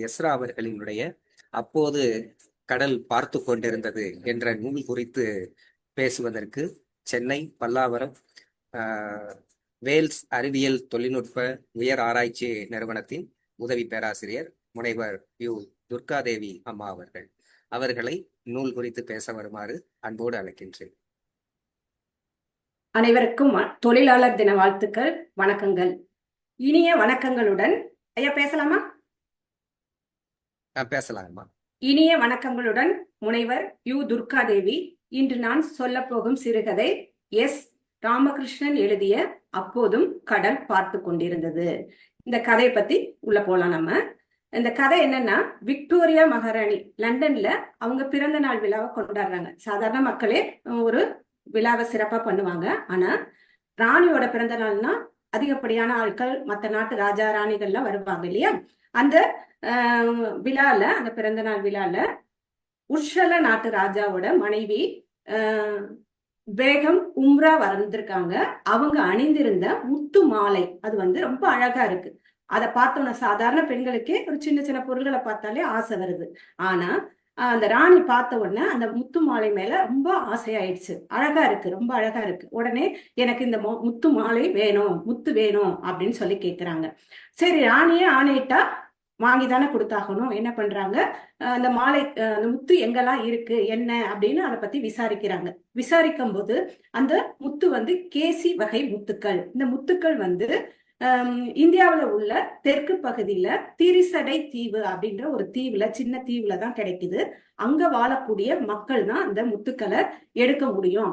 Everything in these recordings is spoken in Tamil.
எஸ்ரா அவர்களினுடைய அப்போது கடல் பார்த்து கொண்டிருந்தது என்ற நூல் குறித்து பேசுவதற்கு சென்னை பல்லாவரம் வேல்ஸ் அறிவியல் தொழில்நுட்ப உயர் ஆராய்ச்சி நிறுவனத்தின் உதவி பேராசிரியர் முனைவர் யு துர்காதேவி அம்மா அவர்களை நூல் குறித்து பேச வருமாறு அன்போடு அழைக்கின்றேன். அனைவருக்கும் தொழிலாளர் தின வாழ்த்துக்கள், வணக்கங்கள். இனிய வணக்கங்களுடன் ஐயா பேசலாமா? பேசலாமா. இனிய வணக்கங்களுடன் முனைவர் யு துர்காதேவி. இன்று நான் சொல்ல போகும் சிறுகதை எஸ் ராமகிருஷ்ணன் எழுதிய அப்போதும் கடல் பார்த்து கொண்டிருந்தது. இந்த கதையை பத்தி உள்ள போலாம். நம்ம இந்த கதை என்னன்னா, விக்டோரியா மகாராணி லண்டன்ல அவங்க பிறந்த நாள் விழாவை கொண்டாடுறாங்க. சாதாரண மக்களே ஒரு விழாவை சிறப்பா பண்ணுவாங்க. ஆனா ராணியோட பிறந்த நாள்னா அதிகப்படியான ஆட்கள், மற்ற நாட்டு ராஜா ராணிகள்லாம் வருவாங்க இல்லையா? அந்த விழால, அந்த பிறந்த நாள் விழால உர்ஷல நாட்டு ராஜாவோட மனைவி பேகம் உம்ரா வந்திருக்காங்க. அவங்க அணிந்திருந்த முத்து மாலை அது ரொம்ப அழகா இருக்கு. அதை பார்த்தோன்னா சாதாரண பெண்களுக்கே ஒரு சின்ன சின்ன பொருள்களை பார்த்தாலே ஆசை வருது. ஆனா அந்த ராணி பார்த்த உடனே அந்த முத்து மாலை மேல ரொம்ப ஆசையாயிடுச்சு. அழகா இருக்கு, ரொம்ப அழகா இருக்கு. உடனே எனக்கு இந்த முத்து மாலை வேணும், முத்து வேணும் அப்படின்னு சொல்லி கேட்கிறாங்க. சரி, ராணியே ஆணையிட்டா வாங்கிதானே கொடுத்தாகணும். என்ன பண்றாங்க, அந்த மாலை, அந்த முத்து எங்கெல்லாம் இருக்கு என்ன அப்படின்னு அதை பத்தி விசாரிக்கிறாங்க. விசாரிக்கும் போது அந்த முத்து கேசி வகை முத்துக்கள். இந்த முத்துக்கள் இந்தியாவுல உள்ள தெற்கு பகுதியில திரிசடை தீவு அப்படின்ற ஒரு தீவுல, சின்ன தீவுல தான் கிடைக்குது. அங்க வாழக்கூடிய மக்கள் தான் அந்த முத்துக்களை எடுக்க முடியும்,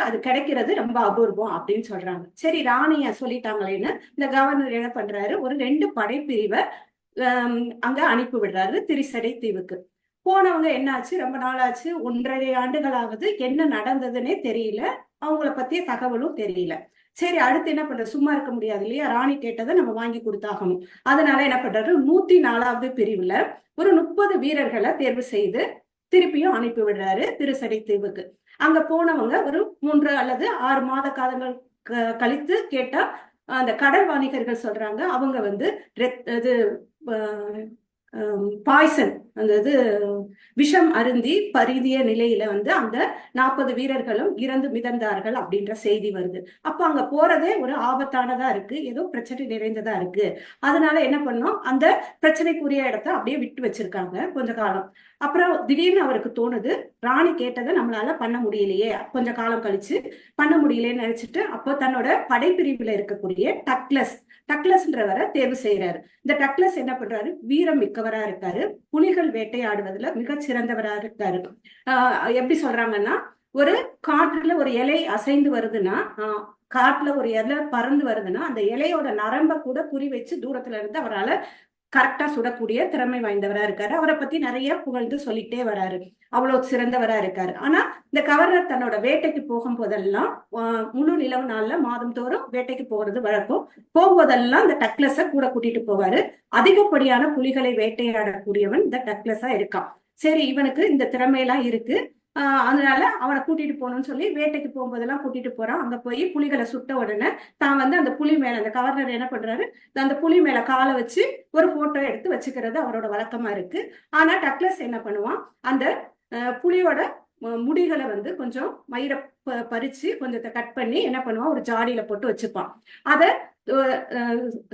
அது கிடைக்கிறது ரொம்ப அபூர்வம் அப்படின்னு சொல்றாங்க. சரி, ராணிய சொல்லிட்டாங்களேன்னு இந்த கவர்னர் என்ன பண்றாரு, ஒரு 2 படைப்பிரிவை அங்க அனுப்பி விடுறாரு திரிசடை தீவுக்கு. போனவங்க என்னாச்சு, ரொம்ப நாளாச்சு, 1.5 ஆண்டுகளாகுது, என்ன நடந்ததுன்னே தெரியல, அவங்கள பத்திய தகவலும் தெரியல. சரி, அடுத்து என்ன பண்றது, சும்மா இருக்க முடியாது இல்லையா? ராணி கேட்டதை நம்ம வாங்கி கொடுத்தாகணும். அதனால என்ன பண்றாரு, 104வது பிரிவுல ஒரு 30 வீரர்களை தேர்வு செய்து திருப்பியும் அனுப்பி விடுறாரு திருசடை தீவுக்கு. அங்க போனவங்க ஒரு 3 அல்லது 6 மாத காலங்கள் கழித்து கேட்டா அந்த கடல் வாணிகர்கள் சொல்றாங்க, அவங்க இது பாய்சன், அந்த விஷம் அருந்தி பருதிய நிலையில அந்த 40 வீரர்களும் இறந்து மிதந்தார்கள் அப்படின்ற செய்தி வருது. அப்ப அங்க போறதே ஒரு ஆபத்தானதா இருக்கு, ஏதோ பிரச்சனை நிறைந்ததா இருக்கு. அதனால என்ன பண்ணோம், அந்த பிரச்சனைக்குரிய இடத்த அப்படியே விட்டு வச்சிருக்காங்க கொஞ்ச காலம். அப்புறம் திடீர்னு அவருக்கு தோணுது, ராணி கேட்டதை நம்மளால பண்ண முடியலையே, கொஞ்ச காலம் கழிச்சு பண்ண முடியலையேன்னு நினைச்சிட்டு அப்போ தன்னோட படைப்பிரிவுல இருக்கக்கூடிய டக்ளஸ்ன்றவரை தேர்வு செய்யறாரு. இந்த டக்ளஸ் என்ன பண்றாரு, வீரம் மிக்கவரா இருக்காரு, புலிகள் வேட்டையாடுவதுல மிக சிறந்தவரா இருக்காரு. எப்படி சொல்றாங்கன்னா, ஒரு காற்றுல ஒரு இலை அசைந்து வருதுன்னா, காட்டுல ஒரு இலை பறந்து வருதுன்னா அந்த இலையோட நரம்ப கூட குறி வச்சு தூரத்துல இருந்து அவரால் கரெக்டா சுடக்கூடிய திறமை வாய்ந்தவரா இருக்காரு. அவரை பத்தி நிறைய புகழ்ந்து சொல்லிட்டே வராரு, அவ்வளவு சிறந்தவரா இருக்காரு. ஆனா இந்த கவர்னர் தன்னோட வேட்டைக்கு போகும் போதெல்லாம், முழு நிலவு நாள்ல மாதம் தோறும் வேட்டைக்கு போகிறது வழக்கம், போகும்போதெல்லாம் இந்த டக்ளஸ கூட கூட்டிட்டு போவாரு. அதிகப்படியான புலிகளை வேட்டையாடக்கூடியவன் இந்த டக்ளஸா இருக்கான். சரி, இவனுக்கு இந்த திறமையெல்லாம் இருக்கு, அதனால அவனை கூட்டிட்டு போகணும்னு சொல்லி வேட்டைக்கு போகும்போதெல்லாம் கூட்டிட்டு போறான். அங்க போய் புலிகளை சுட்ட உடனே தான் அந்த புலி மேல, அந்த கவர்னர் என்ன பண்றாரு, அந்த புலி மேல காலை வச்சு ஒரு போட்டோ எடுத்து வச்சுக்கிறது அவரோட வழக்கமா இருக்கு. ஆனா டக்ளஸ் என்ன பண்ணுவான், அந்த புலியோட முடிகளை கொஞ்சம் மயிரை பறிச்சு கொஞ்சத்தை கட் பண்ணி என்ன பண்ணுவான், ஒரு ஜாடியில போட்டு வச்சுப்பான். அதை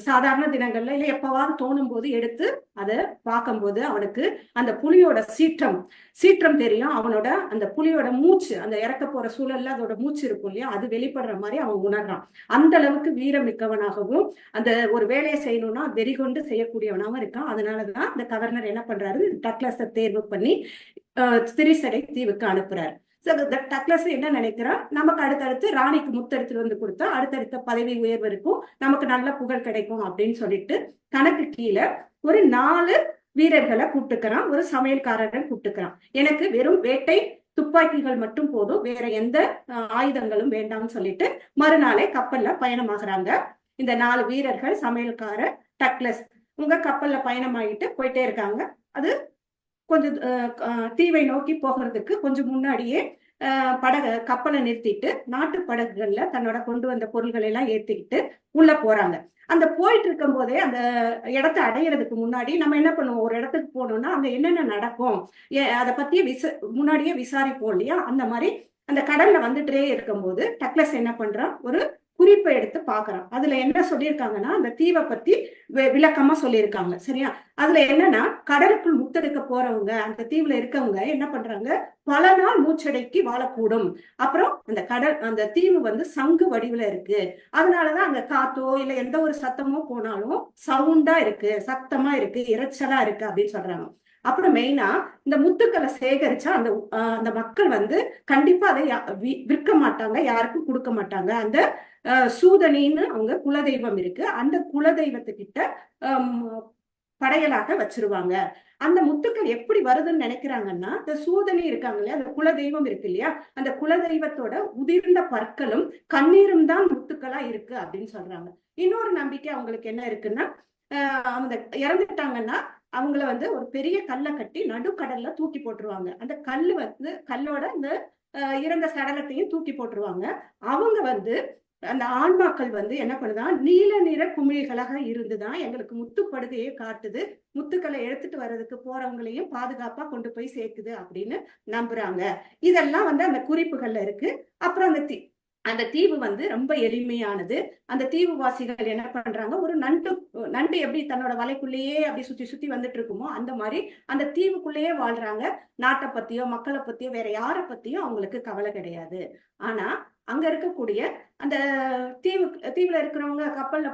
சாதாரண தினங்கள்ல இல்ல எப்பவாவது தோணும் போது எடுத்து அதை பார்க்கும்போது அவனுக்கு அந்த புலியோட சீற்றம் தெரியும். அவனோட அந்த புலியோட மூச்சு, அந்த இறக்க போற சூழல்ல அதோட மூச்சு இருக்கும் இல்லையா, அது வெளிப்படுற மாதிரி அவன் உணர்றான். அந்த அளவுக்கு வீரம் மிக்கவனாகவும் அந்த ஒரு வேலையை செய்யணும்னா வெறிகொண்டு செய்யக்கூடியவனாகவும் இருக்கான். அதனாலதான் இந்த கவர்னர் என்ன பண்றாரு, டக்ளஸை தேர்வு பண்ணி திரிசடை தீவுக்கு அனுப்புறாரு. டக்ளஸ் என்ன நினைக்கிறான், நமக்கு அடுத்தடுத்து ராணிக்கு முத்தெடுத்துட்டு கொடுத்தா அடுத்தடுத்த பதவி உயர்வு இருக்கும், நமக்கு நல்ல புகழ் கிடைக்கும் அப்படின்னு சொல்லிட்டு தனக்கு கீழே ஒரு 4 வீரர்களை கூப்பிட்டுக்கிறான், ஒரு சமையல்காரரை கூப்பிட்டுக்கிறான். எனக்கு வெறும் வேட்டை துப்பாக்கிகள் மட்டும் போதும், வேற எந்த ஆயுதங்களும் வேண்டாம்னு சொல்லிட்டு மறுநாளே கப்பல்ல பயணமாகறாங்க. இந்த 4 வீரர்கள், சமையல்காரர், டக்ளஸ் உங்க கப்பல்ல பயணமாகிட்டு போயிட்டே இருக்காங்க. அது கொஞ்சம் தீவை நோக்கி போகிறதுக்கு கொஞ்சம் முன்னாடியே கப்பலை நிறுத்திட்டு நாட்டு படகுகள்ல தன்னோட கொண்டு வந்த பொருள்களை எல்லாம் ஏத்திக்கிட்டு உள்ள போறாங்க. அந்த போயிட்டு இருக்கும் போதே அந்த இடத்தை அடையிறதுக்கு முன்னாடி நம்ம என்ன பண்ணுவோம், ஒரு இடத்துக்கு போனோம்னா அங்க என்னென்ன நடக்கும் அதை பத்தி முன்னாடியே விசாரிப்போம் இல்லையா? அந்த மாதிரி அந்த கடல்ல வந்துட்டே இருக்கும்போது டக்ளஸ் என்ன பண்றான், ஒரு குறிப்பை எடுத்து பாக்குறான். அதுல என்ன சொல்லியிருக்காங்கன்னா அந்த தீவை பத்தி விளக்கமா சொல்லியிருக்காங்க. சரியா? அதுல என்னன்னா, கடலுக்குள் முத்தெடுக்க போறவங்க, அந்த தீவுல இருக்கவங்க என்ன பண்றாங்க, பல நாள் மூச்சடைக்கு வாழக்கூடும். அப்புறம் அந்த தீவு வந்து சங்கு வடிவுல இருக்கு. அதனாலதான் அங்க காத்தோ இல்ல எந்த ஒரு சத்தமோ போனாலும் சவுண்டா இருக்கு, சத்தமா இருக்கு, இரைச்சலா இருக்கு அப்படின்னு சொல்றாங்க. அப்புறம் மெயினா இந்த முத்துக்களை சேகரிச்சா அந்த மக்கள் வந்து கண்டிப்பா அதை விற்க மாட்டாங்க, யாருக்கும் கொடுக்க மாட்டாங்க. அந்த சூதனின்னு அவங்க குலதெய்வம் இருக்கு, அந்த குலதெய்வத்துக்கிட்ட படையலாக வச்சிருவாங்க. அந்த முத்துக்கள் எப்படி வருதுன்னு நினைக்கிறாங்கன்னா, இந்த சூதனி இருக்காங்க இல்லையா, அந்த குலதெய்வம் இருக்கு இல்லையா, அந்த குலதெய்வத்தோட உதிர்ந்த பற்களும் கண்ணீரும் தான் முத்துக்களா இருக்கு அப்படின்னு சொல்றாங்க. இன்னொரு நம்பிக்கை அவங்களுக்கு என்ன இருக்குன்னா, அவங்க இறந்துட்டாங்கன்னா அவங்கள வந்து ஒரு பெரிய கல்லை கட்டி நடுக்கடல்ல தூக்கி போட்டுருவாங்க. அந்த கல்லோட இந்த இறந்த சடலத்தையும் தூக்கி போட்டுருவாங்க. அவங்க வந்து அந்த ஆன்மாக்கள் வந்து என்ன பண்ணுதான், நீல நிற குமிழிகளாக இருந்துதான் எங்களுக்கு முத்துப்படுகையை காட்டுது, முத்துக்களை எடுத்துட்டு வர்றதுக்கு போறவங்களையும் பாதுகாப்பா கொண்டு போய் சேர்க்குது அப்படின்னு நம்புறாங்க. இதெல்லாம் வந்து அந்த குறிப்புகள்ல இருக்கு. அப்புறம் அந்த தீவு வந்து ரொம்ப எளிமையானது. அந்த தீவுவாசிகள் என்ன பண்றாங்க, ஒரு நண்டு எப்படி தன்னோட வலைக்குள்ளேயே அப்படி சுத்தி சுத்தி வந்துட்டு இருக்குமோ அந்த மாதிரி அந்த தீவுக்குள்ளேயே வாழ்றாங்க. நாட்டை பத்தியோ மக்களை பத்தியோ வேற யாரை பத்தியும் அவங்களுக்கு கவலை கிடையாது. ஆனா அங்க இருக்கக்கூடிய அந்த தீவுல இருக்கிறவங்க கப்பல்ல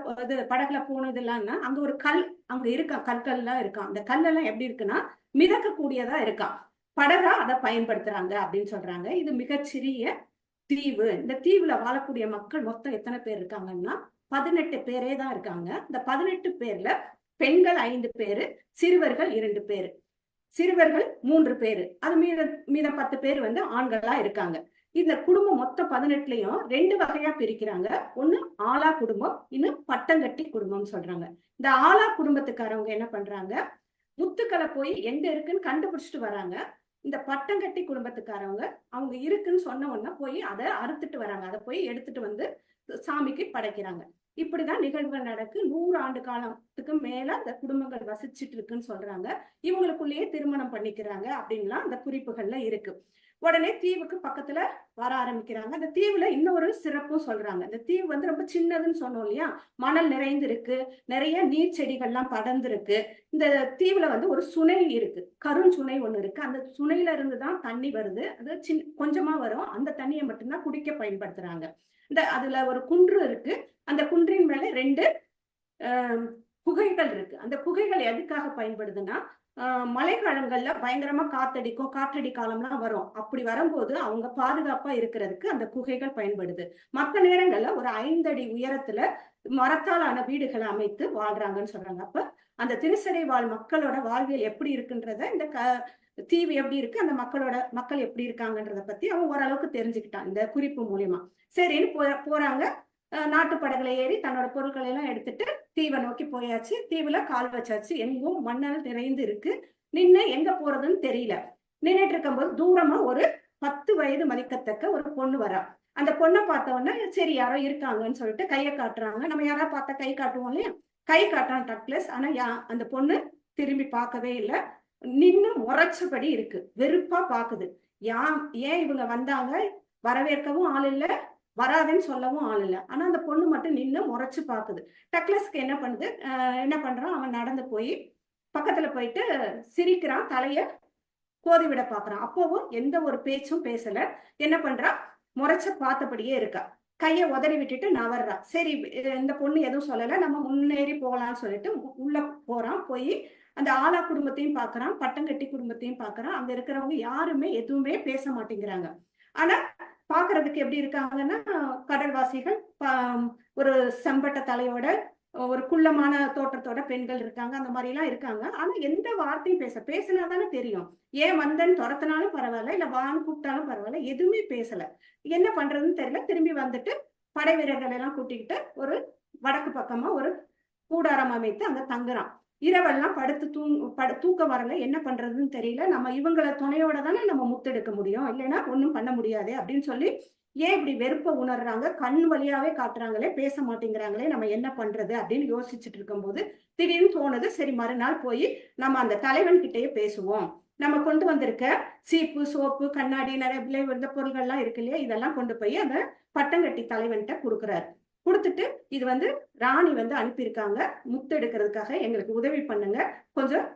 படகுல போனது இல்லைன்னா அங்க ஒரு அங்க இருக்கா, கற்கள்லாம் இருக்கான். அந்த கல்லெல்லாம் எப்படி இருக்குன்னா மிதக்கக்கூடியதா இருக்கான். படகா அதை பயன்படுத்துறாங்க அப்படின்னு சொல்றாங்க. இது மிகச்சிறிய தீவு. இந்த தீவுல வாழக்கூடிய மக்கள் மொத்தம் எத்தனை பேர் இருக்காங்கன்னா 18 பேரே தான் இருக்காங்க. இந்த 18 பேர்ல பெண்கள் 5 பேரு, சிறுவர்கள் 2 பேரு, சிறுவர்கள் 3 பேரு, அது மீத 10 பேர் வந்து ஆண்களா இருக்காங்க. இந்த குடும்பம் மொத்தம் 18லயும் 2 வகையா பிரிக்கிறாங்க. ஒண்ணு ஆலா குடும்பம், இன்னும் பட்டங்கட்டி குடும்பம் சொல்றாங்க. இந்த ஆலா குடும்பத்துக்காரவங்க என்ன பண்றாங்க, முத்துக்களை போய் எங்க இருக்குன்னு கண்டுபிடிச்சிட்டு வராங்க. இந்த பட்டங்கட்டி குடும்பத்துக்காரவங்க அவங்க இருக்குன்னு சொன்ன உடனே போய் அதை அறுத்துட்டு வராங்க, அதை போய் எடுத்துட்டு வந்து சாமிக்கு படைக்கிறாங்க. இப்படிதான் நிகழ்வுகள் நடக்கு. 100 ஆண்டு காலத்துக்கு மேல அந்த குடும்பங்கள் வசிச்சுட்டு இருக்குன்னு சொல்றாங்க. இவங்களுக்குள்ளேயே திருமணம் பண்ணிக்கிறாங்க அப்படின்லாம் அந்த குறிப்புகள்ல இருக்கு. உடனே தீவுக்கு பக்கத்துல வர ஆரம்பிக்கிறாங்க. அந்த தீவுல இன்னொரு சிறப்பும் சொல்றாங்க. இந்த தீவு வந்து ரொம்ப சின்னதுன்னு சொன்னோம் இல்லையா, மணல் நிறைந்து இருக்கு, நிறைய நீர் செடிகள்லாம் படர்ந்து இருக்கு. இந்த தீவுல வந்து ஒரு சுனை இருக்கு, கருஞ்சுனை ஒண்ணு இருக்கு. அந்த சுனையில இருந்துதான் தண்ணி வருது. அது கொஞ்சமா வரும். அந்த தண்ணியை மட்டும்தான் குடிக்க பயன்படுத்துறாங்க. அதுல ஒரு குன்று இருக்கு. அந்த குன்றின் மேல 2 குகைகள் இருக்கு. அந்த குகைகள் எதுக்காக பயன்படுதுன்னா, மழைக்காலங்கள்ல பயங்கரமா காத்தடிக்கும், காற்றடி காலம்லாம் வரும். அப்படி வரும்போது அவங்க பாதுகாப்பா இருக்கிறதுக்கு அந்த குகைகள் பயன்படுது. மற்ற நேரங்கள்ல ஒரு 5 அடி உயரத்துல மரத்தாலான வீடுகளை அமைத்து வாழ்றாங்கன்னு சொல்றாங்க. அப்ப அந்த தினசரி மக்களோட வாழ்வியல் எப்படி இருக்குன்றத இந்த தீவு எப்படி இருக்கு, அந்த மக்கள் எப்படி இருக்காங்கன்றத பத்தி அவன் ஓரளவுக்கு தெரிஞ்சுக்கிட்டான் இந்த குறிப்பு மூலியமா. சரின்னு போறாங்க. நாட்டு படகுல ஏறி தன்னோட பொருட்களை எல்லாம் எடுத்துட்டு தீவை நோக்கி போயாச்சு. தீவுல கால் வச்சாச்சு. எங்கும் மண்ணல் நிறைந்து இருக்கு. நின்று எங்க போறதுன்னு தெரியல. நின்றுட்டு இருக்கும்போது தூரமா ஒரு 10 வயது மதிக்கத்தக்க ஒரு பொண்ணு வரா. அந்த பொண்ணை பார்த்த உடனே சரி யாரோ இருக்காங்கன்னு சொல்லிட்டு கையை காட்டுறாங்க. நம்ம யாரா பார்த்தா கை காட்டுவோம் இல்லையா, கை காட்டான் டக்ளஸ். ஆனா அந்த பொண்ணு திரும்பி பார்க்கவே இல்லை. நின்னு முறைச்சபடி இருக்கு, வெறுப்பா பாக்குது. ஏன் இவங்க வந்தாங்க, வரவேற்கவும் ஆள் இல்ல, வராதுன்னு சொல்லவும் ஆள் இல்லை. ஆனா அந்த பொண்ணு மட்டும் நின்று முறைச்சு பாக்குது. டக்ளஸ்க்கு என்ன பண்றான், அவன் நடந்து போய் பக்கத்துல போயிட்டு சிரிக்கிறான், தலைய கோதி விட பாக்குறான். அப்பவும் எந்த ஒரு பேச்சும் பேசல. என்ன பண்றான், முறைச்ச பார்த்தபடியே இருக்கா. கைய உதறி விட்டுட்டு நவர்றா. சரி இந்த பொண்ணு எதுவும் சொல்லல, நம்ம முன்னேறி போகலாம்னு சொல்லிட்டு உள்ள போறான். போய் அந்த ஆலா குடும்பத்தையும் பாக்குறான், பட்டங்கட்டி குடும்பத்தையும் பாக்குறான். அங்க இருக்கிறவங்க யாருமே எதுவுமே பேச மாட்டேங்கிறாங்க. ஆனா பாக்குறதுக்கு எப்படி இருக்காங்கன்னா, கடல்வாசிகள், ஒரு செம்பட்ட தலையோட ஒரு குள்ளமான தோற்றத்தோட பெண்கள் இருக்காங்க, அந்த மாதிரி எல்லாம் இருக்காங்க. ஆனா எந்த வார்த்தையும் பேசினாதானே தெரியும். ஏன் வந்தேன்னு துரத்தினாலும் பரவாயில்ல, இல்ல வான்னு கூப்பிட்டாலும் பரவாயில்ல, எதுவுமே பேசல. என்ன பண்றதுன்னு தெரியல. திரும்பி வந்துட்டு படை வீரர்கள் எல்லாம் கூட்டிக்கிட்டு ஒரு வடக்கு பக்கமா ஒரு கூடாரம் அமைத்து அங்க தங்குறான். இரவெல்லாம் தூக்கம் வரல, என்ன பண்றதுன்னு தெரியல, நம்ம இவங்கள துணையோட தானே நம்ம முத்தெடுக்க முடியும், இல்லைன்னா ஒண்ணும் பண்ண முடியாது அப்படின்னு சொல்லி ஏன் இப்படி வெறுப்ப உணர்றாங்க, கண் வழியாவே காட்டுறாங்களே, பேச மாட்டேங்கிறாங்களே, நம்ம என்ன பண்றது அப்படின்னு யோசிச்சுட்டு இருக்கும்போது திடீர்னு தோணுது, சரி மறுநாள் போய் நம்ம அந்த தலைவன் கிட்டயே பேசுவோம். நம்ம கொண்டு வந்திருக்க சீப்பு, சோப்பு, கண்ணாடி, நிறைய விலை உயர்ந்த பொருள்கள்லாம் இருக்கு இல்லையா, இதெல்லாம் கொண்டு போய் அந்த பட்டங்கட்டி தலைவன்கிட்ட கொடுக்குறாரு. கொடுத்துட்டு இது ராணி அனுப்பியிருக்காங்க முத்து எடுக்கிறதுக்காக, எங்களுக்கு உதவி பண்ணுங்க, கொஞ்சம்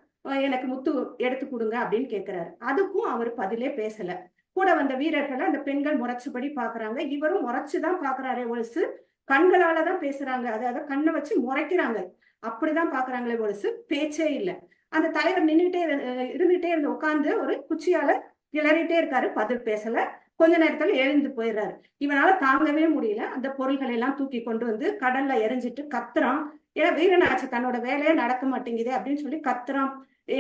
எனக்கு முத்து எடுத்து கொடுங்க அப்படின்னு கேட்கிறாரு. அதுக்கும் அவர் பதிலே பேசல. கூட வந்த வீரர்களை அந்த பெண்கள் முறைச்சுபடி பாக்குறாங்க. இவரும் முறைச்சுதான் பாக்குறாரே ஒழுசு, கண்களாலதான் பேசுறாங்க, அதாவது கண்ணை வச்சு முறைக்கிறாங்க, அப்படிதான் பாக்குறாங்களே ஒழுசு, பேச்சே இல்லை. அந்த தலைவர் இருந்துட்டே இருந்து உட்கார்ந்து ஒரு குச்சியால கிளறிட்டே இருக்காரு, பதில் பேசல. கொஞ்ச நேரத்துல எழுந்து போயிடுறாரு. இவனால தாங்கவே முடியல, அந்த பொருள்களை எல்லாம் தூக்கி கொண்டு கடல்ல எரிஞ்சிட்டு கத்துறான். ஏன்னா வீரனாச்சு, தன்னோட வேலையே நடக்க மாட்டேங்குது அப்படின்னு சொல்லி கத்துறான்.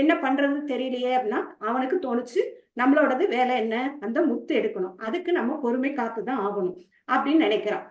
என்ன பண்றதுன்னு தெரியலையே அப்படின்னா அவனுக்கு தோணுச்சு, நம்மளோடது வேலை என்ன, அந்த முத்து எடுக்கணும், அதுக்கு நம்ம பொறுமை காத்துதான் ஆகணும் அப்படின்னு நினைக்கிறான்.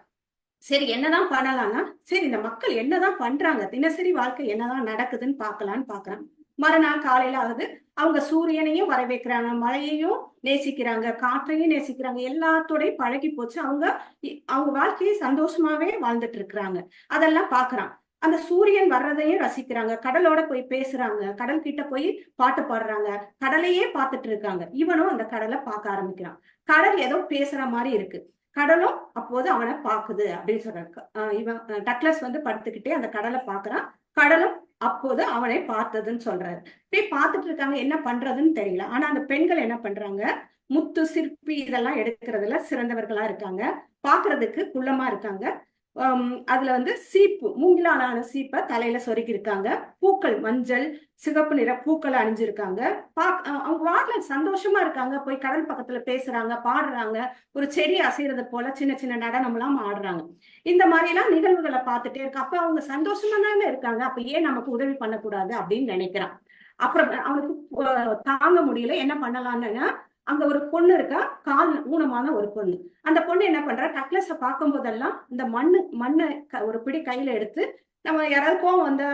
சரி என்னதான் பண்ணலாம்னா, சரி இந்த மக்கள் என்னதான் பண்றாங்க, தினசரி வாழ்க்கை என்னதான் நடக்குதுன்னு பாக்கலான்னு பாக்குறான். மறுநாள் காலையில ஆகுது, அவங்க சூரியனையும் வரவேற்கிறாங்க, மழையையும் நேசிக்கிறாங்க, காற்றையும் நேசிக்கிறாங்க, எல்லாத்தோடையும் பழகி போச்சு. அவங்க வாழ்க்கையை சந்தோஷமாவே வாழ்ந்துட்டு இருக்கிறாங்க. அதெல்லாம் பாக்குறான். அந்த சூரியன் வர்றதையும் ரசிக்கிறாங்க, கடலோட போய் பேசுறாங்க, கடல் கிட்ட போய் பாட்டு பாடுறாங்க, கடலையே பார்த்துட்டு இருக்காங்க. இவனும் அந்த கடலை பார்க்க ஆரம்பிக்கிறான். கடல் ஏதோ பேசுற மாதிரி இருக்கு, கடலும் அப்போது அவனை பாக்குது அப்படின்னு சொல்றாரு. இவன் டக்ளஸ் படுத்துக்கிட்டே அந்த கடலை பாக்குறான், கடலும் அப்போது அவனை பார்த்ததுன்னு சொல்றாரு. இப்படி பார்த்துட்டு இருக்காங்க, என்ன பண்றதுன்னு தெரியல. ஆனா அந்த பெண்கள் என்ன பண்றாங்க, முத்து, சிற்பி இதெல்லாம் எடுக்கிறதுல சிறந்தவர்களா இருக்காங்க, பாக்குறதுக்கு குள்ளமா இருக்காங்க. அதுல சீப்பு, மூங்கிலான சீப்பை தலையில சொருக்கி இருக்காங்க, பூக்கள் மஞ்சள் சிகப்பு நிற பூக்களை அணிஞ்சிருக்காங்க. அவங்க வாட்ல சந்தோஷமா இருக்காங்க, போய் கடல் பக்கத்துல பேசுறாங்க, பாடுறாங்க, ஒரு செடி அசைறது போல சின்ன சின்ன நடனம் எல்லாம் ஆடுறாங்க. இந்த மாதிரி எல்லாம் நிகழ்வுகளை பார்த்துட்டே இருக்கு. அப்ப அவங்க சந்தோஷமா தானே இருக்காங்க, அப்ப ஏன் நமக்கு உதவி பண்ணக்கூடாது அப்படின்னு நினைக்கிறான். அப்புறம் அவனுக்கு தாங்க முடியல, என்ன பண்ணலாம்னு அங்க ஒரு பொண்ணு இருக்கா, கால் ஊனமான ஒரு பொண்ணு. அந்த பொண்ணு என்ன பண்றா, டக்ளஸ பார்க்கும் போதெல்லாம் இந்த மண்ணை ஒரு பிடி கையில எடுத்து, நம்ம யாராவது கோவம் வந்தா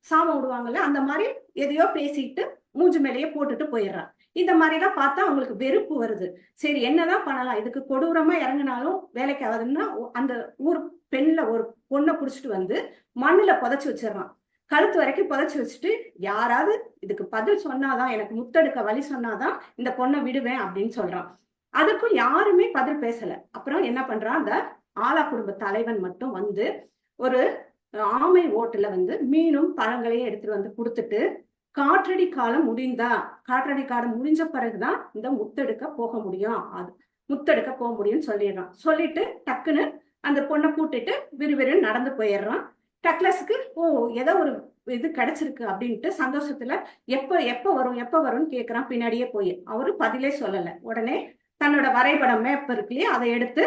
சாமம் விடுவாங்கல்ல, அந்த மாதிரி எதையோ பேசிட்டு மூஞ்சி மேலேயே போட்டுட்டு போயிடுறான். இந்த மாதிரி எல்லாம் பார்த்தா அவங்களுக்கு வெறுப்பு வருது. சரி என்னதான் பண்ணலாம், இதுக்கு கொடூரமா இறங்கினாலும் வேலைக்கு ஆகுதுன்னா அந்த ஊர் பெண்ல ஒரு பொண்ணை புடிச்சிட்டு மண்ணுல புதைச்சு வச்சிடறான். கழுத்து வரைக்கும் புதைச்சு வச்சுட்டு, யாராவது இதுக்கு பதில் சொன்னாதான், எனக்கு முத்தெடுக்க வழி சொன்னாதான் இந்த பொண்ணை விடுவேன் அப்படின்னு சொல்றான். அதுக்கும் யாருமே பதில் பேசல. அப்புறம் என்ன பண்றான், அந்த ஆலா குடும்ப தலைவன் மட்டும் ஒரு ஆமை ஓட்டுல மீனும் பழங்களையும் எடுத்துட்டு கொடுத்துட்டு, காற்றடி காலம் முடிஞ்ச பிறகுதான் இந்த முத்தெடுக்க போக முடியும், சொல்லிடுறான். சொல்லிட்டு டக்குன்னு அந்த பொண்ணை கூட்டிட்டு விறுவிறுன்னு நடந்து போயிடுறான். டக்ளஸுக்கு ஏதோ ஒரு இது கிடைச்சிருக்கு அப்படின்ட்டு சந்தோஷத்துல எப்ப வரும்னு கேக்குறான் பின்னாடியே போய். அவரு பதிலே சொல்லல. உடனே தன்னோட வரைபடம் மேப் இருக்கு இல்லையா, அதை எடுத்து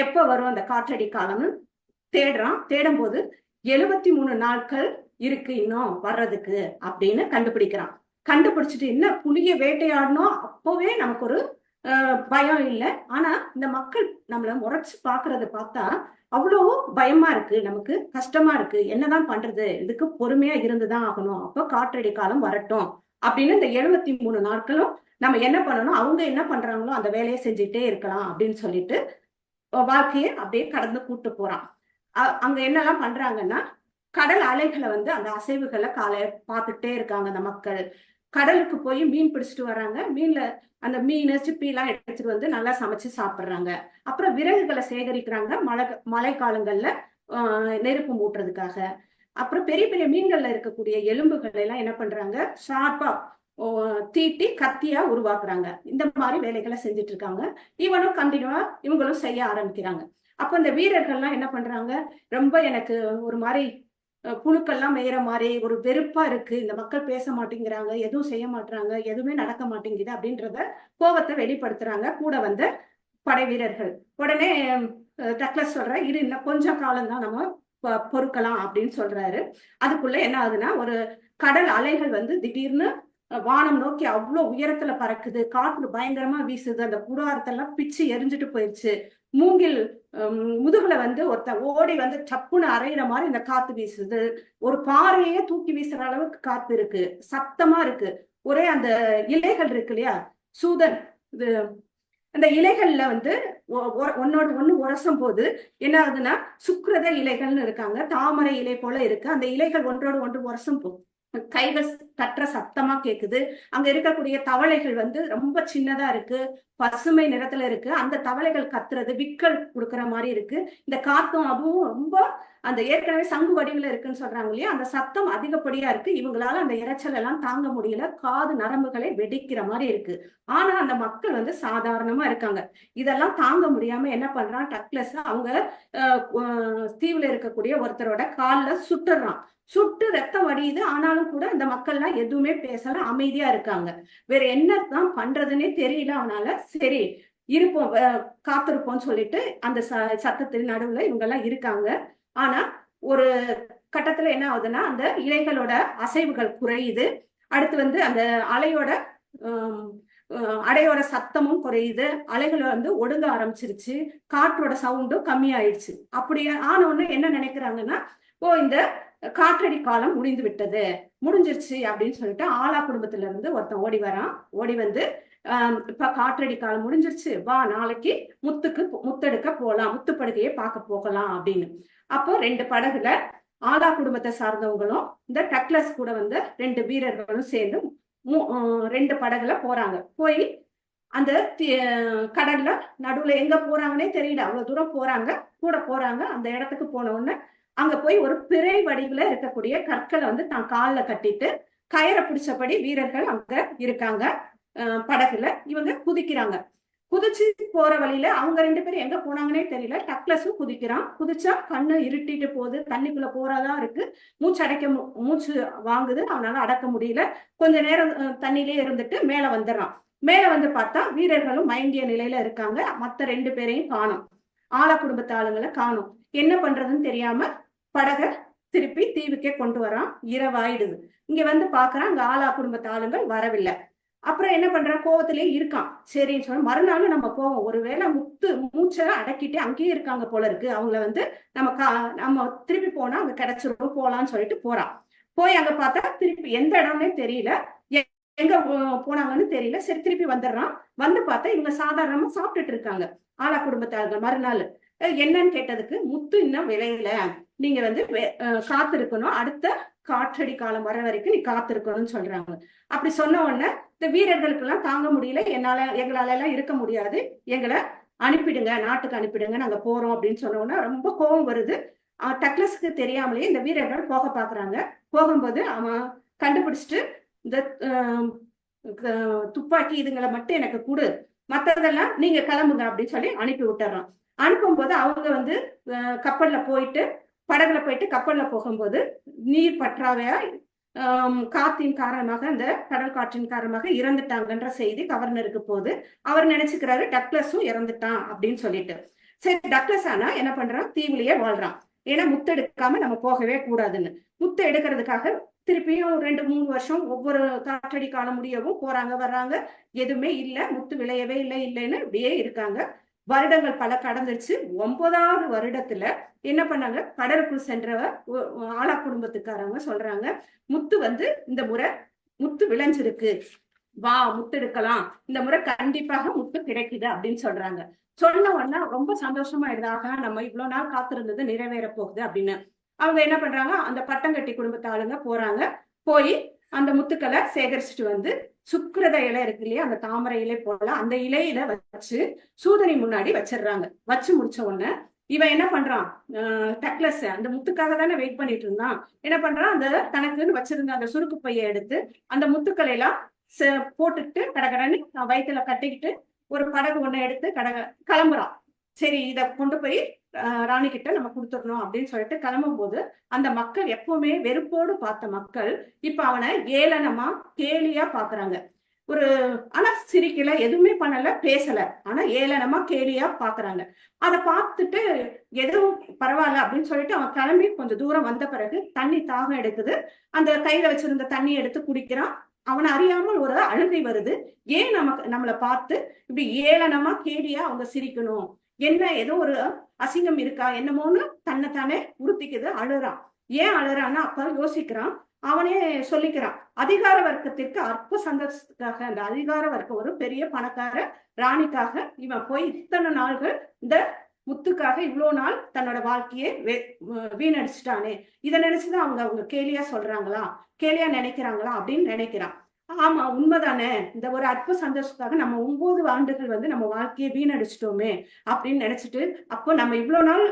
எப்ப வரும் அந்த காற்றடி காலம்னு தேடுறான். தேடும் போது 73 நாட்கள் இருக்கு இன்னும் வர்றதுக்கு அப்படின்னு கண்டுபிடிக்கிறான். கண்டுபிடிச்சிட்டு என்ன புலிய வேட்டையாடணும், அப்பவே நமக்கு ஒரு பயம் இல்லை. ஆனா இந்த மக்கள் நம்மள முறைச்சு பாக்குறத பார்த்தா அவ்வளவு பயமா இருக்கு, நமக்கு கஷ்டமா இருக்கு, என்னதான் பண்றது, இதுக்கு பொறுமையா இருந்துதான் ஆகணும், அப்ப காற்றடி காலம் வரட்டும் அப்படின்னு இந்த 73 நாட்களும் நம்ம என்ன பண்ணணும், அவங்க என்ன பண்றாங்களோ அந்த வேலையை செஞ்சுட்டே இருக்கலாம் அப்படின்னு சொல்லிட்டு வாழ்க்கையை அப்படியே கடந்து கூட்டு போறான். அங்க என்னெல்லாம் பண்றாங்கன்னா, கடல் அலைகளை அந்த அசைவுகளை பார்த்துட்டே இருக்காங்க அந்த மக்கள். கடலுக்கு போய் மீன் பிடிச்சிட்டு வர்றாங்க, அந்த மீன் சிப்பி எல்லாம் எடுத்துட்டு நல்லா சமைச்சு சாப்பிடுறாங்க. அப்புறம் விறகுகளை சேகரிக்கிறாங்க மழை காலங்கள்ல நெருப்பு மூட்டுறதுக்காக. அப்புறம் பெரிய பெரிய மீன்கள்ல இருக்கக்கூடிய எலும்புகளை எல்லாம் என்ன பண்றாங்க, ஷார்ப்பா தீட்டி கத்தியா உருவாக்குறாங்க. இந்த மாதிரி வேலைகளை செஞ்சுட்டு இருக்காங்க. இவனும் கண்டினியூவா இவங்களும் செய்ய ஆரம்பிக்கிறாங்க. அப்ப இந்த வீரர்கள்லாம் என்ன பண்றாங்க, ரொம்ப எனக்கு ஒரு மாதிரி புழுக்கள்லாம் மேயிற மாதிரி ஒரு வெறுப்பா இருக்கு, இந்த மக்கள் பேச மாட்டேங்கிறாங்க, எதுவும் செய்ய மாட்டாங்க, எதுவுமே நடக்க மாட்டேங்குது அப்படின்றத கோபத்தை வெளிப்படுத்துறாங்க கூட படை வீரர்கள். உடனே டக்ளஸ் சொல்ற, இது இன்னும் கொஞ்சம் காலம் தான் நம்ம பொறுக்கலாம் அப்படின்னு சொல்றாரு. அதுக்குள்ள என்ன ஆகுதுன்னா, ஒரு கடல் அலைகள் திடீர்னு வானம் நோக்கி அவ்வளவு உயரத்துல பறக்குது, காற்று பயங்கரமா வீசுது, அந்த கூடாரத்தெல்லாம் பிச்சு எரிஞ்சுட்டு போயிடுச்சு, மூங்கில் முதுகுல வந்து ஒருத்த ஓடி வந்து சப்புன்னு அரைகிற மாதிரி இந்த காத்து வீசுது. ஒரு பாறையே தூக்கி வீசுற அளவுக்கு காத்து இருக்கு, சத்தமா இருக்கு. ஒரே அந்த இலைகள் இருக்கு இல்லையா, சூதன் இது அந்த இலைகள்ல வந்து ஒன்னோட ஒண்ணு உரசும் போது என்ன ஆகுதுன்னா, சுக்கிரத இலைகள்னு இருக்காங்க, தாமரை இலை போல இருக்கு. அந்த இலைகள் ஒன்றோடு ஒன்று உரசும் போது கைகள் தட்டுற சத்தமா கேக்குது. அங்க இருக்கக்கூடிய தவளைகள் வந்து ரொம்ப சின்னதா இருக்கு, பசுமை நிறத்துல இருக்கு. அந்த தவளைகள் கத்துறது விக்கல் கொடுக்குற மாதிரி இருக்கு. இந்த காத்தும் அதுவும் ரொம்ப அந்த ஏற்கனவே சங்கு வடிவுல இருக்குன்னு சொல்றாங்க இல்லையா, அந்த சத்தம் அதிகப்படியா இருக்கு. இவங்களால அந்த இரைச்சல் எல்லாம் தாங்க முடியல, காது நரம்புகளை வெடிக்கிற மாதிரி இருக்கு. ஆனா அந்த மக்கள் வந்து சாதாரணமா இருக்காங்க. இதெல்லாம் தாங்க முடியாம என்ன பண்றான் டக்ளஸ், அவங்க தீவுல இருக்கக்கூடிய ஒருத்தரோட கால்ல சுட்டுறான். சுட்டு ரத்தம் வடியுது. ஆனாலும் கூட அந்த மக்கள்லாம் எதுவுமே பேசல, அமைதியா இருக்காங்க. வேற என்னதான் பண்றதுன்னே தெரியல அவனால. சரி இருப்போம், காத்திருப்போம்னு சொல்லிட்டு அந்த சத்தத்தின் நடுவுல இவங்க எல்லாம் இருக்காங்க. ஆனா ஒரு கட்டத்துல என்ன ஆகுதுன்னா, அந்த இலைகளோட அசைவுகள் குறையுது. அடுத்து வந்து அந்த அலையோட அலையோட சத்தமும் குறையுது. அலைகளை வந்து ஒடுங்க ஆரம்பிச்சிருச்சு. காற்றோட சவுண்டும் கம்மியாயிடுச்சு. அப்படியே ஆனவுடனே என்ன நினைக்கிறாங்கன்னா, ஓ இந்த காற்றடி காலம் முடிந்து விட்டது, முடிஞ்சிருச்சு அப்படின்னு சொல்லிட்டு ஆலா குடும்பத்துல இருந்து ஒருத்தன் ஓடி வரான். ஓடி வந்து இப்ப காற்றடி காலம் முடிஞ்சிருச்சு, வா நாளைக்கு முத்தெடுக்க போலாம், முத்துப்படுகையை பார்க்க போகலாம் அப்படின்னு. அப்போ 2 படகுல ஆலா குடும்பத்தை சார்ந்தவங்களும் இந்த டக்ளஸ் கூட வந்து 2 வீரர்களும் சேர்ந்து 2 படகுல போறாங்க. போய் அந்த கடல்ல நடுவுல எங்க போறாங்கன்னே தெரியல, அவ்வளவு தூரம் போறாங்க, கூட போறாங்க. அந்த இடத்துக்கு போன உடனே அங்க போய் ஒரு பிறை வடிவுல இருக்கக்கூடிய கற்களை வந்து தான் காலில் கட்டிட்டு கயிறை பிடிச்சபடி வீரர்கள் அங்க இருக்காங்க. படகுல இவங்க குதிக்கிறாங்க. குதிச்சு போற வழியில அவங்க 2 பேரும் எங்க போனாங்கன்னே தெரியல. டக்ளஸும் குதிக்கிறான். குதிச்சா கண்ணு இருட்டிட்டு போகுது, தண்ணிக்குள்ள போறாதான் இருக்கு. மூச்சு வாங்குது, அவனால அடக்க முடியல. கொஞ்ச நேரம் தண்ணிலே இருந்துட்டு மேல வந்துடுறான். மேல வந்து பார்த்தா வீரர்களும் மயங்கிய நிலையில இருக்காங்க. மத்த 2 பேரையும் காணும், ஆள குடும்பத்து ஆளுங்களை காணும். என்ன பண்றதுன்னு தெரியாம படக திருப்பி தீவுக்கே கொண்டு வரான். இரவாயிடுது. இங்க வந்து பாக்குறான், அங்க ஆளா குடும்பத்து ஆளுங்கள் வரவில்லை. அப்புறம் என்ன பண்றான், கோவத்திலே இருக்கான். சரின்னு சொல்ல மறுநாள் நம்ம போவோம், ஒருவேளை மூச்சை அடக்கிட்டு அங்கேயே இருக்காங்க போல இருக்கு, அவங்கள வந்து நம்ம திருப்பி போனா அங்க கிடைச்சிரும், போலான்னு சொல்லிட்டு போறான். போய் அங்க பார்த்தா திருப்பி எந்த இடம்னே தெரியல, எங்க போனாங்கன்னு தெரியல. சரி திருப்பி வந்துடுறான். வந்து பார்த்தா இவங்க சாதாரணமா சாப்பிட்டுட்டு இருக்காங்க ஆளா குடும்பத்தார்கள். மறுநாள் என்னன்னு கேட்டதுக்கு, முத்து இன்னும் விளையல, நீங்க வந்து காத்திருக்கணும், அடுத்த காற்றடி காலம் வர வரைக்கும் நீ காத்திருக்கணும்னு சொல்றாங்க. அப்படி சொன்ன உடனே இந்த வீரர்களுக்கு எல்லாம் தாங்க முடியல, எங்களால எல்லாம் இருக்க முடியாது, எங்களை அனுப்பிடுங்க, நாட்டுக்கு அனுப்பிடுங்க, நாங்க போறோம் அப்படின்னு சொன்ன உடனே ரொம்ப கோபம் வருது. டக்ளஸ்க்கு தெரியாமலே இந்த வீரர்கள் போக பாக்குறாங்க. போகும்போது அவன் கண்டுபிடிச்சிட்டு, இந்த துப்பாக்கி இதுங்களை மட்டும் எனக்கு கொடு, மற்றதெல்லாம் நீங்க கிளம்புங்க அப்படின்னு சொல்லி அனுப்பி விட்டுறான். அனுப்பும்போது அவங்க வந்து கப்பல்ல போயிட்டு படகுல போயிட்டு கப்பல்ல போகும்போது நீர் பற்றாவையா காத்தின் காரணமாக, அந்த கடல் காற்றின் காரணமாக இறந்துட்டாங்கன்ற செய்தி கவர்னருக்கு போகுது. அவர் நினைச்சுக்கிறாரு டக்ளஸும் இறந்துட்டான் அப்படின்னு சொல்லிட்டு. சரி டக்ளஸ் ஆனா என்ன பண்றான், தீவுலயே வாழ்றான். ஏன்னா முத்தெடுக்காம நம்ம போகவே கூடாதுன்னு. முத்து எடுக்கிறதுக்காக திருப்பியும் 2-3 வருஷம் ஒவ்வொரு காற்றடி காலம் முடியவும் போறாங்க வர்றாங்க, எதுவுமே இல்லை, முத்து விளையவே இல்லைன்னு இப்படியே இருக்காங்க. வருடங்கள் பல கடந்துருச்சு. 9வது வருடத்துல என்ன பண்ணாங்க, கடலுக்குள் சென்றவர் ஆளா குடும்பத்துக்காரங்க சொல்றாங்க, முத்து வந்து இந்த முறை முத்து விளைஞ்சிருக்கு, வா முத்தெடுக்கலாம், இந்த முறை கண்டிப்பாக முத்து கிடைக்குது அப்படின்னு சொல்றாங்க. சொன்ன உடனே ரொம்ப சந்தோஷமா ஆயிடுதாக, நம்ம இவ்வளவு நாள் காத்திருந்தது நிறைவேற போகுது அப்படின்னு. அவங்க என்ன பண்றாங்க, அந்த பட்டங்கட்டி குடும்பத்து ஆளுங்க போறாங்க. போய் அந்த முத்துக்களை சேகரிச்சுட்டு வந்து சுக்கிரத இலை இருக்கு இல்லையா, அந்த தாமரை இலை போல அந்த இலையில வச்சு சூதனி முன்னாடி வச்சிடுறாங்க. வச்சு முடிச்ச உடனே இவன் என்ன பண்றான், டக்ளஸ் அந்த முத்துக்காக தானே வெயிட் பண்ணிட்டு இருந்தான், என்ன பண்றான், அந்த தனக்குன்னு வச்சிருந்த அந்த சுருக்கு பைய எடுத்து அந்த முத்துக்களை எல்லாம் போட்டுட்டு கடகடன்னு வயிற்றுல கட்டிக்கிட்டு ஒரு படகு ஒண்ணு எடுத்து கிளம்புறான். சரி இத கொண்டு போய் ராணி கிட்ட நம்ம கொடுத்துடணும் அப்படின்னு சொல்லிட்டு கிளம்பும் போது அந்த மக்கள் எப்பவுமே வெறுப்போடு பார்த்த மக்கள் இப்ப அவனை ஏளனமா கேலியா பாக்குறாங்க. ஆனா சிரிக்கல, எதுவுமே பண்ணல, பேசல, ஆனா ஏளனமா கேலியா பாக்குறாங்க. அதை பார்த்துட்டு எதுவும் பரவாயில்ல அப்படின்னு சொல்லிட்டு அவன் கிளம்பி கொஞ்சம் தூரம் வந்த பிறகு தண்ணி தாகம் எடுக்குது. அந்த கையில வச்சிருந்த தண்ணி எடுத்து குடிக்கிறான். அவனை அறியாமல் ஒரு அழுகை வருது. ஏன் நம்மளை பார்த்து இப்படி ஏளனமா கேலியா அவங்க சிரிக்கணும், என்ன ஏதோ ஒரு அசிங்கம் இருக்கா என்னமோன்னு தன்னைத்தானே உறுத்திக்குது, அழுறான். ஏன் அழுறான்னா அப்ப யோசிக்கிறான். அவனே சொல்லிக்கிறான். அதிகார வர்க்கத்திற்கு அற்ப சந்தோஷத்துக்காக, அந்த அதிகார வர்க்கம் ஒரு பெரிய பணக்கார ராணிக்காக இவன் போய் இத்தனை நாள்கள் இந்த முத்துக்காக இவ்வளோ நாள் தன்னோட வாழ்க்கையை வீணடிச்சிட்டானே. இதை நினைச்சுதான் அவங்க அவங்க கேலியா சொல்றாங்களா, கேலியா நினைக்கிறாங்களா அப்படின்னு நினைக்கிறான். ஆமா உண்மைதானே, இந்த ஒரு அற்ப சந்தோஷத்துக்காக நம்ம 9 ஆண்டுகள் வந்து நம்ம வாழ்க்கையை வீணடிச்சிட்டோமே அப்படின்னு நினைச்சிட்டு, அப்போ நம்ம இவ்வளவு நாள்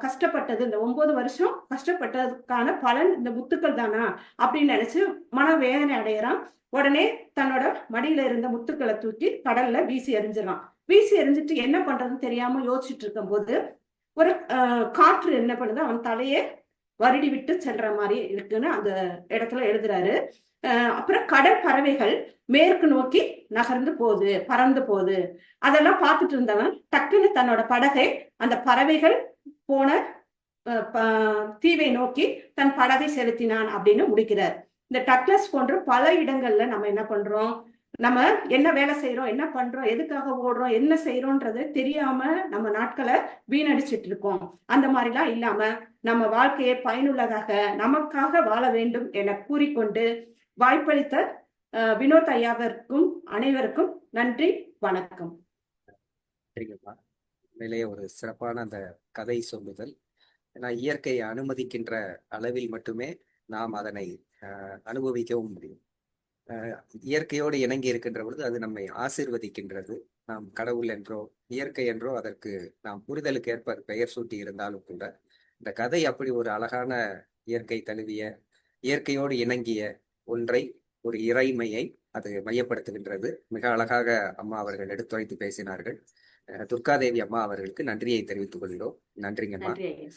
கஷ்டப்பட்டது, இந்த 9 வருஷம் கஷ்டப்பட்டதுக்கான பலன் இந்த முத்துக்கள் தானா அப்படின்னு நினைச்சு மனவேதனை அடையறான். உடனே தன்னோட மடியில இருந்த முத்துக்களை தூக்கி கடல்ல வீசி எறிஞ்சிடறான். வீசி எறிஞ்சிட்டு என்ன பண்றதுன்னு தெரியாம யோசிச்சுட்டு இருக்கும் போது ஒரு காற்று என்ன பண்ணுது, அவன் தலையே வருடி விட்டு செல்ற மாதிரி இருக்குன்னு அந்த இடத்துல எழுதுறாரு. அப்புறம் கடல் பறவைகள் மேற்கு நோக்கி நகர்ந்து போகுது, பறந்து போகுது. அதெல்லாம் பார்த்துட்டு இருந்தவன் டக்குன்னு தன்னோட படகை அந்த பறவைகள் போன தீவை நோக்கி தன் படகை செலுத்தினான் அப்படின்னு முடிக்கிறார். இந்த டக்ளஸ் போன்ற பல இடங்கள்ல நம்ம என்ன பண்றோம், நம்ம என்ன வேலை செய்யறோம், என்ன பண்றோம், எதுக்காக ஓடுறோம், என்ன செய்யறோம்ன்றது தெரியாம நம்ம நாட்களை வீணடிச்சிட்டு இருக்கோம். அந்த மாதிரிலாம் இல்லாம நம்ம வாழ்க்கையை பயனுள்ளதாக நமக்காக வாழ வேண்டும் என கூறிக்கொண்டு வாய்ப்பளித்த வினோத் ஐயாவிற்கும் அனைவருக்கும் நன்றி, வணக்கம். சரிங்கப்பா, உண்மையிலேயே ஒரு சிறப்பான அந்த கதை சொல்லுதல். ஏன்னா இயற்கையை அனுமதிக்கின்ற அளவில் மட்டுமே நாம் அதனை அனுபவிக்கவும் முடியும். இயற்கையோடு இணங்கி இருக்கின்ற பொழுது அது நம்மை ஆசீர்வதிக்கின்றது. நாம் கடவுள் என்றோ இயற்கை என்றோ அதற்கு நாம் புரிதலுக்கு ஏற்ப பெயர் சூட்டி இருந்தாலும் கூட இந்த கதை அப்படி ஒரு அழகான இயற்கை தழுவிய இயற்கையோடு இணங்கிய ஒன்றை, ஒரு இறைமையை அது மையப்படுத்துகின்றது. மிக அழகாக அம்மா அவர்கள் எடுத்துரைத்து பேசினார்கள். துர்காதேவி அம்மா அவர்களுக்கு நன்றியை தெரிவித்துக் கொள்கிறோம். நன்றிங்கம்மா. நன்றி ஐயா.